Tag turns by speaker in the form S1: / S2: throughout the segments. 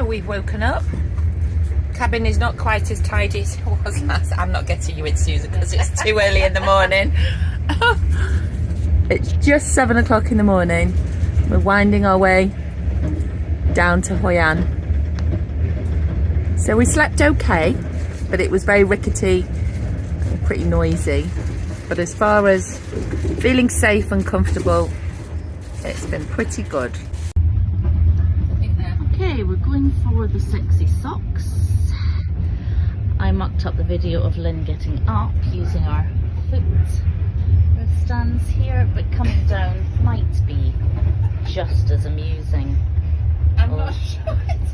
S1: we've woken up. Cabin is not quite as tidy as it was last. I'm not getting you in, Susan, because it's too early in the morning. It's just 7 o'clock in the morning. We're winding our way down to Hoi An. So we slept okay, but it was very rickety and pretty noisy. But as far as feeling safe and comfortable, it's been pretty good.
S2: Okay, we're going for the sexy socks. I mucked up the video of Lynn getting up using our foot stands here, but coming down might be just as amusing.
S1: I'm not sure it is.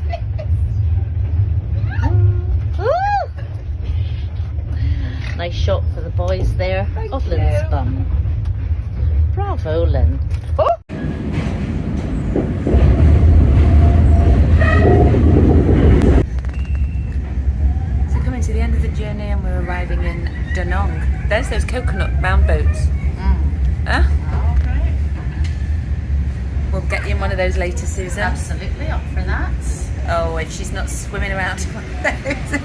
S2: Nice shot for the boys there.
S1: Thank
S2: of Lynn's
S1: you.
S2: bum. Bravo, Lynn.
S1: Oh. So coming to the end of the journey and we're arriving in Da Nang. There's those coconut bound boats. Huh?
S2: Okay.
S1: We'll get you in one of those later, Susan.
S2: Absolutely up for that.
S1: Oh, if she's not swimming around in one of those.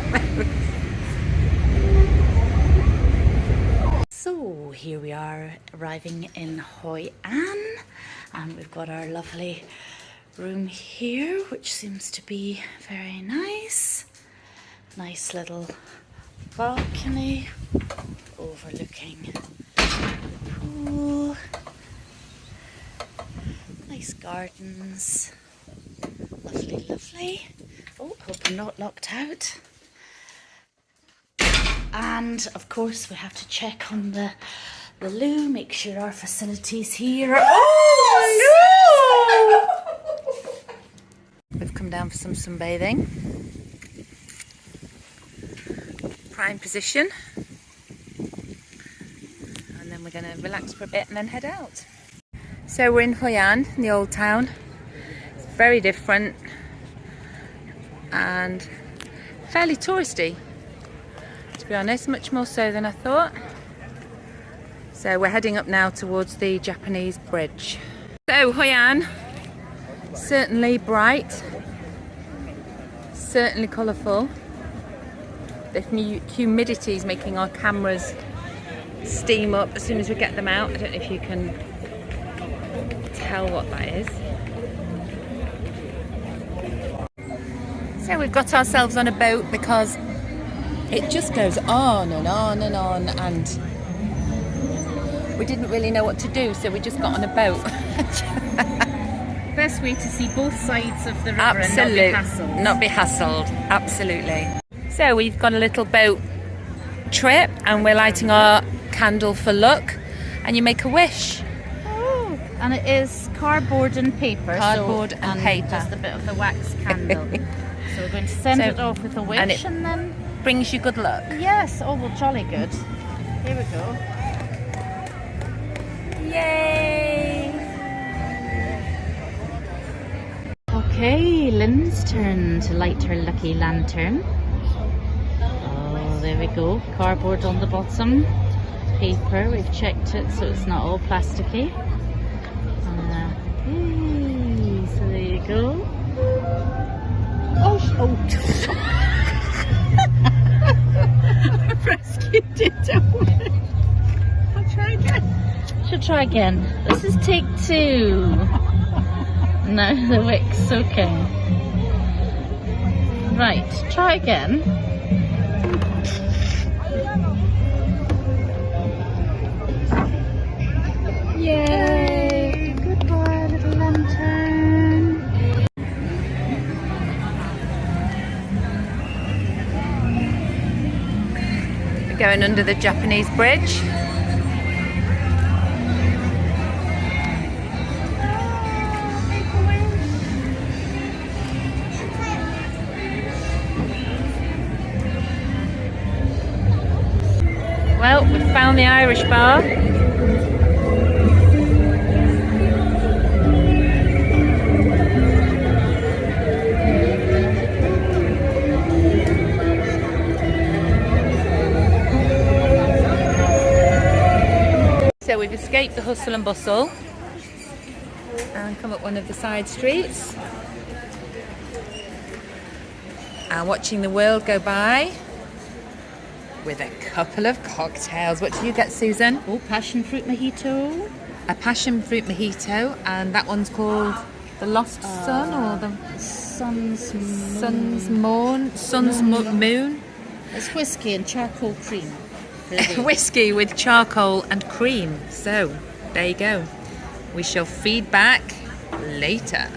S2: So here we are arriving in Hoi An, and we've got our lovely room here, which seems to be very nice. Nice little balcony overlooking the pool. Nice gardens. Lovely, lovely. Oh, hope I'm not locked out. And of course we have to check on the loo, make sure our facilities here are... Oh no!
S1: We've come down for some sunbathing. Prime position. And then we're going to relax for a bit and then head out. So we're in Hoi An, in the old town. It's very different and fairly touristy, to be honest, much more so than I thought. So we're heading up now towards the Japanese bridge. So Hoi An, certainly bright, certainly colourful. The humidity is making our cameras steam up as soon as we get them out. I don't know if you can tell what that is. So we've got ourselves on a boat because it just goes on and on and on, and we didn't really know what to do, so we just got on a boat.
S2: Best way to see both sides of the river.
S1: Absolutely.
S2: And not be hassled.
S1: Not be hassled, absolutely. So we've got a little boat trip and we're lighting our candle for luck, and you make a wish.
S2: Oh, and it is cardboard and paper.
S1: Cardboard and paper.
S2: Just a bit of the wax candle. So we're going to send it off with a wish, and then
S1: brings you good luck.
S2: yes, oh well, jolly good. Here we go.
S1: Yay!
S2: Okay, Lynn's turn to light her lucky lantern. Oh, there we go. Cardboard on the bottom. Paper, we've checked it so it's not all plasticky. Hey, so there you go. Oh, I've rescued it. I'll try again. Should try again. This is take 2. No, the wick's okay. Right, try again. Yay! Goodbye, little lantern.
S1: We're going under the Japanese bridge. Well, we've found the Irish bar. So we've escaped the hustle and bustle and come up one of the side streets. and watching the world go by with a couple of cocktails. What do you get, Susan?
S2: Oh, passion fruit mojito.
S1: A passion fruit mojito, and that one's called the Lost Sun or the
S2: Sun's
S1: Moon.
S2: It's whiskey and charcoal cream.
S1: Whiskey with charcoal and cream. So there you go. We shall feed back later.